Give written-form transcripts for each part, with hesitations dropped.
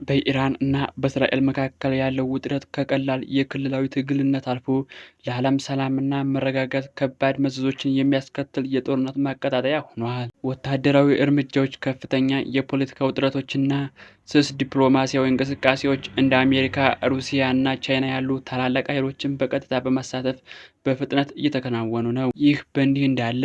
በኢራን እና በእስራኤል መካከል ያለው ውጥረት ከቀላል የክልላዊ ትግልነት አልፎ ለዓለም ሰላምና መረጋጋት ከባድ መዘዞችን የሚያስከትል የጦርነት ማቀጣጠያ ሆኗል። ወታደራዊ እርምጃዎች፣ ከፍተኛ የፖለቲካ ውጥረቶችና ስስ ዲፕሎማሲያዊ እንቅስቃሴዎች እንደ አሜሪካ፣ ሩሲያ እና ቻይና ያሉ ታላላቅ ኃይሎችን በቀጥታ በማሳተፍ በፍጥነት እየተከናወኑ ነው። ይህ በእንዲህ እንዳለ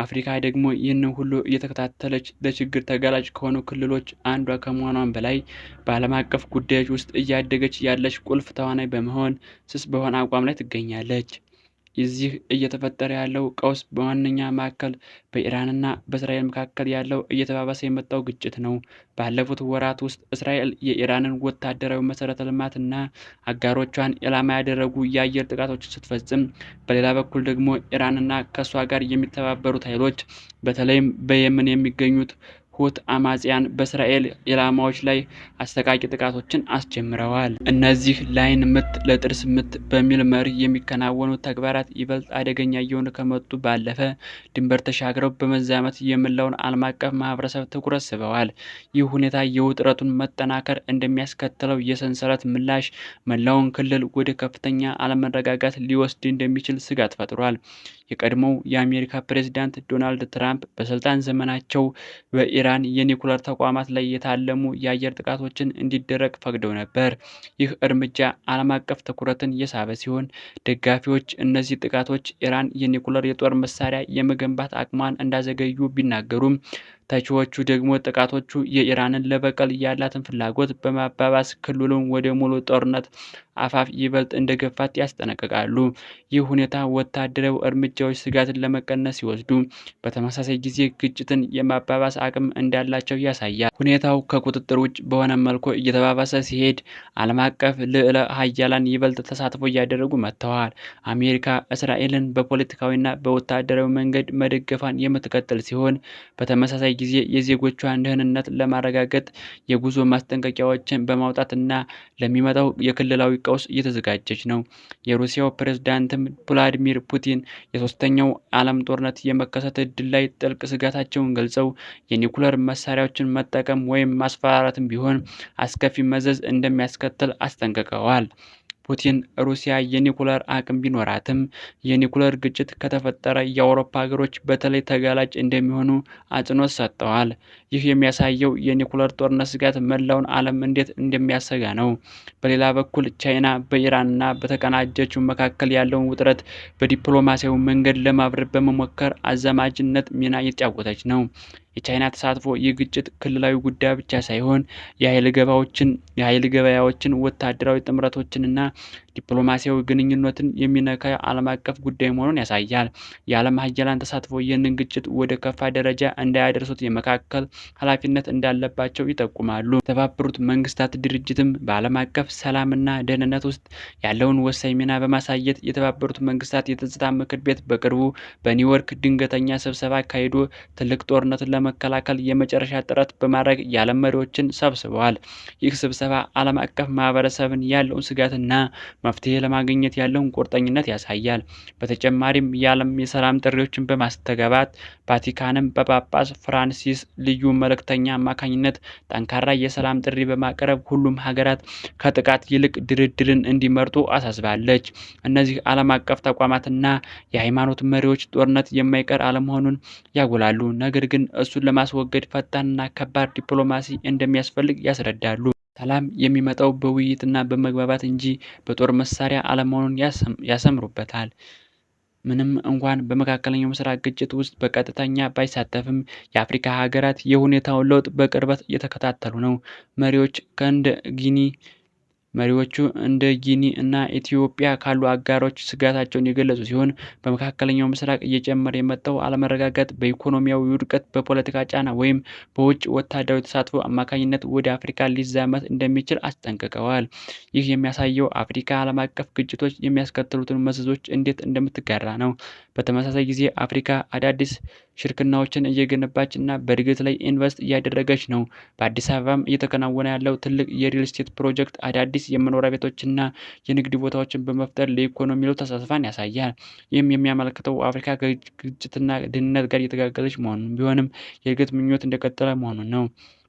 አፍሪካ ደግሞ ይህንን ሁሉ እየተከታተለች ለችግር ተጋላጭ ከሆኑ ክልሎች አንዷ ከመሆኗም በላይ በዓለም አቀፍ ጉዳዮች ውስጥ እያደገች ያለች ቁልፍ ተዋናይ በመሆን ስስ በሆነ አቋም ላይ ትገኛለች። የዚህ እየተፈጠረ ያለው ቀውስ በዋነኛ ማዕከል በኢራንና በእስራኤል መካከል ያለው እየተባባሰ የመጣው ግጭት ነው። ባለፉት ወራት ውስጥ እስራኤል የኢራንን ወታደራዊ መሠረተ ልማትና አጋሮቿን ኢላማ ያደረጉ የአየር ጥቃቶችን ስትፈጽም፣ በሌላ በኩል ደግሞ ኢራንና ከእሷ ጋር የሚተባበሩት ኃይሎች በተለይም በየመን የሚገኙት ሁቲ አማጽያን በእስራኤል ኢላማዎች ላይ አሰቃቂ ጥቃቶችን አስጀምረዋል። እነዚህ ለዓይን ምት ለጥርስ ምት በሚል መርህ የሚከናወኑ ተግባራት ይበልጥ አደገኛ እየሆኑ ከመጡ ባለፈ ድንበር ተሻግረው በመዛመት የመላውን ዓለም አቀፍ ማህበረሰብ ትኩረት ስበዋል። ይህ ሁኔታ የውጥረቱን መጠናከር እንደሚያስከትለው የሰንሰለት ምላሽ መላውን ክልል ወደ ከፍተኛ አለመረጋጋት ሊወስድ እንደሚችል ስጋት ፈጥሯል። የቀድሞው የአሜሪካ ፕሬዝዳንት ዶናልድ ትራምፕ በስልጣን ዘመናቸው በኢራን የኒኩለር ተቋማት ላይ የታለሙ የአየር ጥቃቶችን እንዲደረግ ፈቅደው ነበር። ይህ እርምጃ ዓለም አቀፍ ትኩረትን የሳበ ሲሆን፣ ደጋፊዎች እነዚህ ጥቃቶች ኢራን የኒኩለር የጦር መሳሪያ የመገንባት አቅሟን እንዳዘገዩ ቢናገሩም፣ ተቺዎቹ ደግሞ ጥቃቶቹ የኢራንን ለበቀል ያላትን ፍላጎት በማባባስ ክልሉን ወደ ሙሉ ጦርነት አፋፍ ይበልጥ እንደገፋት ያስጠነቅቃሉ። ይህ ሁኔታ ወታደራዊ እርምጃዎች ስጋትን ለመቀነስ ሲወስዱ፣ በተመሳሳይ ጊዜ ግጭትን የማባባስ አቅም እንዳላቸው ያሳያል። ሁኔታው ከቁጥጥር ውጭ በሆነ መልኩ እየተባባሰ ሲሄድ፣ ዓለም አቀፍ ልዕለ ሀያላን ይበልጥ ተሳትፎ እያደረጉ መጥተዋል። አሜሪካ እስራኤልን በፖለቲካዊና በወታደራዊ መንገድ መደገፏን የምትቀጥል ሲሆን፣ በተመሳሳይ ጊዜ የዜጎቿን ደህንነት ለማረጋገጥ የጉዞ ማስጠንቀቂያዎችን በማውጣትና ለሚመጣው የክልላዊ ቀውስ እየተዘጋጀች ነው። የሩሲያው ፕሬዝዳንትም ቭላዲሚር ፑቲን የሶስተኛው ዓለም ጦርነት የመከሰት ዕድል ላይ ጥልቅ ስጋታቸውን ገልጸው የኒኩለር መሳሪያዎችን መጠቀም ወይም ማስፈራራትም ቢሆን አስከፊ መዘዝ እንደሚያስከትል አስጠንቅቀዋል። ፑቲን ሩሲያ የኒኩለር አቅም ቢኖራትም የኒኩለር ግጭት ከተፈጠረ የአውሮፓ ሀገሮች በተለይ ተጋላጭ እንደሚሆኑ አጽንኦት ሰጥተዋል። ይህ የሚያሳየው የኒኩለር ጦርነት ስጋት መላውን ዓለም እንዴት እንደሚያሰጋ ነው። በሌላ በኩል ቻይና በኢራንና በተቀናጀችው መካከል ያለውን ውጥረት በዲፕሎማሲያዊ መንገድ ለማብረድ በመሞከር አዘማጅነት ሚና እየተጫወተች ነው። የቻይና ተሳትፎ ይህ ግጭት ክልላዊ ጉዳይ ብቻ ሳይሆን የኃይል ገበያዎችን፣ ወታደራዊ ጥምረቶችንና ዲፕሎማሲያዊ ግንኙነትን የሚነካ ዓለም አቀፍ ጉዳይ መሆኑን ያሳያል። የዓለም ሀያላን ተሳትፎ ይህንን ግጭት ወደ ከፋ ደረጃ እንዳያደርሱት የመከላከል ኃላፊነት እንዳለባቸው ይጠቁማሉ። የተባበሩት መንግስታት ድርጅትም በዓለም አቀፍ ሰላምና ደህንነት ውስጥ ያለውን ወሳኝ ሚና በማሳየት የተባበሩት መንግስታት የጸጥታ ምክር ቤት በቅርቡ በኒውዮርክ ድንገተኛ ስብሰባ አካሂዶ ትልቅ ጦርነትን ለመከላከል የመጨረሻ ጥረት በማድረግ የዓለም መሪዎችን ሰብስበዋል። ይህ ስብሰባ ዓለም አቀፍ ማህበረሰብን ያለውን ስጋትና መፍትሄ ለማግኘት ያለውን ቁርጠኝነት ያሳያል። በተጨማሪም የዓለም የሰላም ጥሪዎችን በማስተጋባት ቫቲካንም በጳጳስ ፍራንሲስ ልዩ መልእክተኛ አማካኝነት ጠንካራ የሰላም ጥሪ በማቅረብ ሁሉም ሀገራት ከጥቃት ይልቅ ድርድርን እንዲመርጡ አሳስባለች። እነዚህ ዓለም አቀፍ ተቋማትና የሃይማኖት መሪዎች ጦርነት የማይቀር አለመሆኑን ያጎላሉ፣ ነገር ግን እሱን ለማስወገድ ፈጣንና ከባድ ዲፕሎማሲ እንደሚያስፈልግ ያስረዳሉ። ሰላም የሚመጣው በውይይትና በመግባባት እንጂ በጦር መሳሪያ አለመሆኑን ያሰምሩበታል። ምንም እንኳን በመካከለኛው ምስራቅ ግጭት ውስጥ በቀጥተኛ ባይሳተፍም፣ የአፍሪካ ሀገራት የሁኔታውን ለውጥ በቅርበት እየተከታተሉ ነው። መሪዎቹ እንደ ጊኒ እና ኢትዮጵያ ካሉ አጋሮች ስጋታቸውን የገለጹ ሲሆን፣ በመካከለኛው ምስራቅ እየጨመረ የመጣው አለመረጋጋት በኢኮኖሚያዊ ውድቀት፣ በፖለቲካ ጫና ወይም በውጭ ወታደራዊ ተሳትፎ አማካኝነት ወደ አፍሪካ ሊዛመት እንደሚችል አስጠንቅቀዋል። ይህ የሚያሳየው አፍሪካ ዓለም አቀፍ ግጭቶች የሚያስከትሉትን መዘዞች እንዴት እንደምትጋራ ነው። በተመሳሳይ ጊዜ አፍሪካ አዳዲስ ሽርክናዎችን እየገነባች እና በእድገት ላይ ኢንቨስት እያደረገች ነው። በአዲስ አበባም እየተከናወነ ያለው ትልቅ የሪል ስቴት ፕሮጀክት አዳዲስ የመኖሪያ ቤቶችና የንግድ ቦታዎችን በመፍጠር ለኢኮኖሚ ለውጥ ተስፋን ያሳያል። ይህም የሚያመለክተው አፍሪካ ከግጭትና ድህነት ጋር እየተጋገለች ቢሆንም የእድገት ምኞት እንደቀጠለ መሆኑን ነው።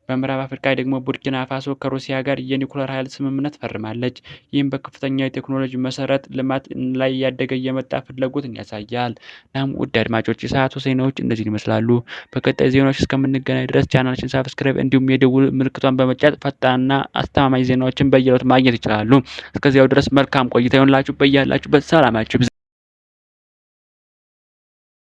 በምዕራብ አፍሪካ ደግሞ ቡርኪና ፋሶ ከሩሲያ ጋር የኒውክሌር ኃይል ስምምነት ፈርማለች። ይህም በከፍተኛ የቴክኖሎጂ መሰረት ልማት ላይ እያደገ የመጣ ፍላጎትን ያሳያል። እናም ውድ አድማጮች የሰዓቱ ዜናዎች እነዚህን ይመስላሉ። በቀጣይ ዜናዎች እስከምንገናኝ ድረስ ቻናላችን ሳብስክራይብ እንዲሁም የደውል ምልክቷን በመጫን ፈጣንና አስተማማኝ ዜናዎችን በየዕለቱ ማግኘት ይችላሉ። እስከዚያው ድረስ መልካም ቆይታ ይሆንላችሁ። በያላችሁበት ሰላማችሁ